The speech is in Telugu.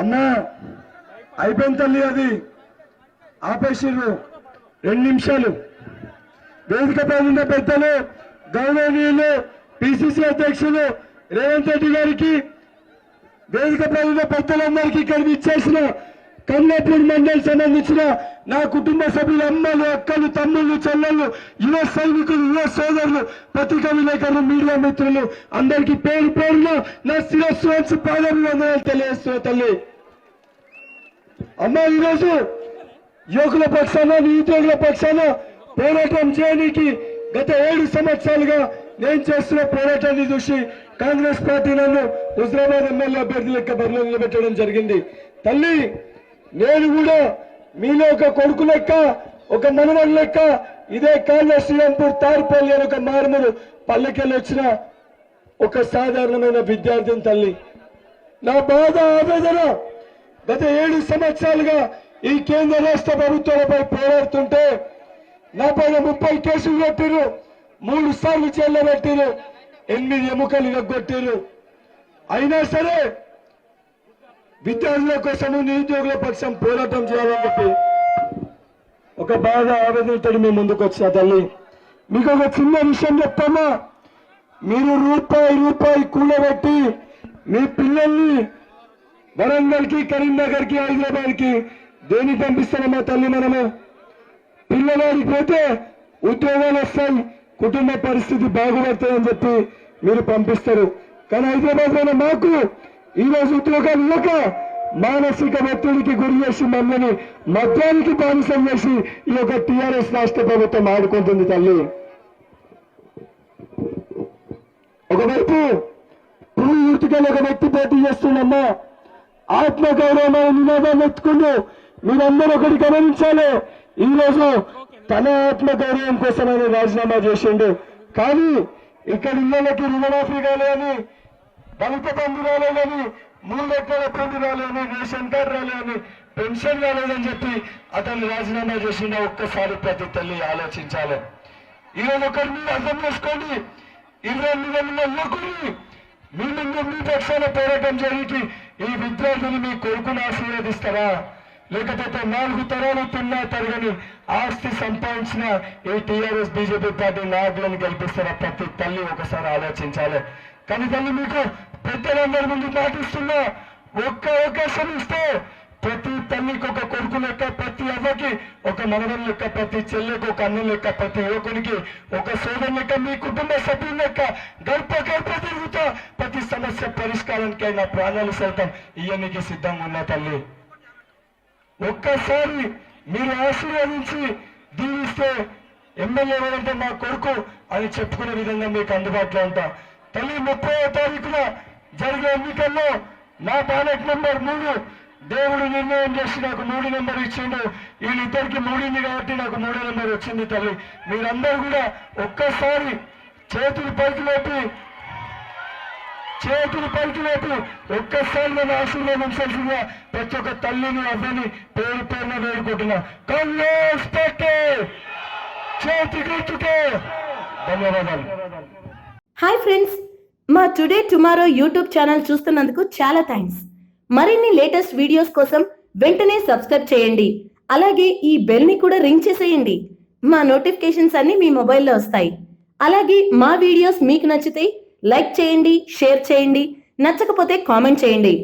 అన్నా అయిపోయిన తల్లి అది ఆపేసిర్రు 2 నిమిషాలు. వేదికపై ఉన్న పెద్దలు గౌరవనీయులు పిసిసి అధ్యక్షులు రేవంత్ రెడ్డి గారికి, వేదికపై ఉన్న పెద్దలందరికీ ఇక్కడ ఇచ్చేసిన కన్నపూర్ మండలి సంబంధించిన నా కుటుంబ సభ్యులు, అమ్మలు, అక్కలు, తమ్ముళ్ళు, చెల్లెళ్ళు, యువ సైనికులు, యువ సోదరులు, పత్రికా విలేకరులు, మీడియా మిత్రులు అందరికీ పేరు పేరున నా శిరస్సు వంచి పాదాభివందనాలు తెలియజేస్తున్న తల్లి. అమ్మ, ఈరోజు యువకుల పక్షాన, నిరుద్యోగుల పక్షాన పోరాటం చేయడానికి గత 7 సంవత్సరాలుగా నేను చేస్తున్న పోరాటాన్ని చూసి కాంగ్రెస్ పార్టీ నన్ను హుజరాబాద్ ఎమ్మెల్యే అభ్యర్థి లెక్క బరిలో నిలబెట్టడం జరిగింది. తల్లి, నేను కూడా మీలో ఒక కొడుకు లెక్క, ఒక మనవడి లెక్క ఇదే కాళ్ళ శ్రీరాంపూర్ తారుపల్లి అని ఒక మారుమూలు పల్లెకెళ్ళి వచ్చిన ఒక సాధారణమైన విద్యార్థిని తల్లి. నా బాధ, ఆవేదన గత 7 సంవత్సరాలుగా ఈ కేంద్ర రాష్ట్ర ప్రభుత్వాలపై పోరాడుతుంటే నా పైన 30 కేసులు పెట్టిరు, 3 సార్లు జైల్లో పెట్టిరు, 8 ఎముకలు ఇరగొట్టిరు. అయినా సరే విద్యార్థుల కోసము, నిరుద్యోగుల పక్షం పోరాటం చేయాలని చెప్పి ఒక బాధ, ఆవేదనతో మేము ముందుకు వచ్చిన తల్లి. మీకు ఒక చిన్న విషయం చెప్తామా, మీరు రూపాయి కూడబెట్టి మీ పిల్లల్ని వరంగల్ కి, కరీంనగర్ కి, హైదరాబాద్ కి దేని పంపిస్తామమ్మా తల్లి? మనము పిల్లవాడికి పోతే ఉద్యోగాలు వస్తాయి, కుటుంబ పరిస్థితి బాగుపడుతుందని చెప్పి మీరు పంపిస్తారు. కానీ హైదరాబాద్ లో మాకు ఈరోజు ఉద్యోగాలు లేక మానసిక ఒత్తిడికి గురి చేసి మమ్మల్ని మద్యానికి బానిసం చేసి ఈ యొక్క టీఆర్ఎస్ రాష్ట్ర ప్రభుత్వం ఆడుకుంటుంది తల్లి. ఒకవైపు పురుగు యూతికలు ఒక వ్యక్తి పోటీ చేస్తుందమ్మా, ఆత్మగౌరవమైన నినాదాన్ని ఎత్తుకుంటూ మీరందరూ ఒకటి గమనించాలి. ఈరోజు తన ఆత్మగౌరవం కోసం ఆయన రాజీనామా చేసిండు. కానీ ఇక్కడ ఇళ్లకి రుణమాఫీ కాలేదని, దళిత బంధు రాలేదని, 3 లక్షల బంధు రాలేదని, రేషన్ కార్డు రాలేదని, పెన్షన్ రాలేదని చెప్పి అతను రాజీనామా చేసిండు. ఒక్కసారి ప్రతి తల్లి ఆలోచించాలి. ఈరోజు ఒకరి మీద అర్థం చేసుకోండి, 28 యువకుని మీ ముందు మీ పక్షాన పోరాటం జరిగి ఈ విద్యార్థులు మీ కొడుకును ఆశీర్వదిస్తారా? లేకపోతే 4 తరాలు తిన్నా తరగని ఆస్తి సంపాదించిన ఈ టీఆర్ఎస్ బీజేపీ పార్టీ నాయకులను గెలిపిస్తారా? ప్రతి తల్లి ఒకసారి ఆలోచించాలి. కానీ తల్లి, మీకు పెద్దలందరి ముందు మాటిస్తున్నా, ఒక్క అవకాశం ఇస్తే ప్రతి తల్లికి ఒక కొడుకు లెక్క, ప్రతి అవ్వకి ఒక మనవని లెక్క, ప్రతి చెల్లెకి ఒక అన్న లెక్క, ప్రతి యువకునికి ఒక సోదరు లెక్క, మీ కుటుంబ సభ్యుల లెక్క గడప తిరుగుతా ప్రతి సమస్య పరిష్కారానికైనా ప్రాణాలు సైతం ఇవన్నీ సిద్ధంగా ఉన్న తల్లి. ఒక్కసారి మీరు ఆశీర్వదించి దీవిస్తే ఎమ్మెల్యే ఎవరంటే మా కొడుకు అని చెప్పుకునే విధంగా మీకు అందుబాటులో ఉంటా తల్లి. 30వ తారీఖున జరిగే ఎన్నికల్లో నా బ్యాలెట్ నెంబర్ 3 దేవుడు నిర్ణయం చేసి నాకు 3 నెంబర్ ఇచ్చిండు. వీళ్ళిద్దరికి 3 కాబట్టి నాకు 3 నెంబర్ వచ్చింది తల్లి. మీరందరూ కూడా ఒక్కసారి చేతులు పైకి లేపి ఒక్కసారి నన్ను ఆశీర్వదించాల్సిందిగా ప్రతి ఒక్క తల్లిని, అవ్వని పేరు పేరున వేడుకుంటున్నా. కాంగ్రెస్ పార్టీ చేతి గుర్తుకే. ధన్యవాదాలు. హాయ్ ఫ్రెండ్స్, మా టుడే టుమారో యూట్యూబ్ ఛానల్ చూస్తున్నందుకు చాలా థ్యాంక్స్. మరిన్ని లేటెస్ట్ వీడియోస్ కోసం వెంటనే సబ్స్క్రైబ్ చేయండి. అలాగే ఈ బెల్ ని కూడా రింగ్ చేసేయండి. మా నోటిఫికేషన్స్ అన్ని మీ మొబైల్లో వస్తాయి. అలాగే మా వీడియోస్ మీకు నచ్చితే లైక్ చేయండి, షేర్ చేయండి, నచ్చకపోతే కామెంట్ చేయండి.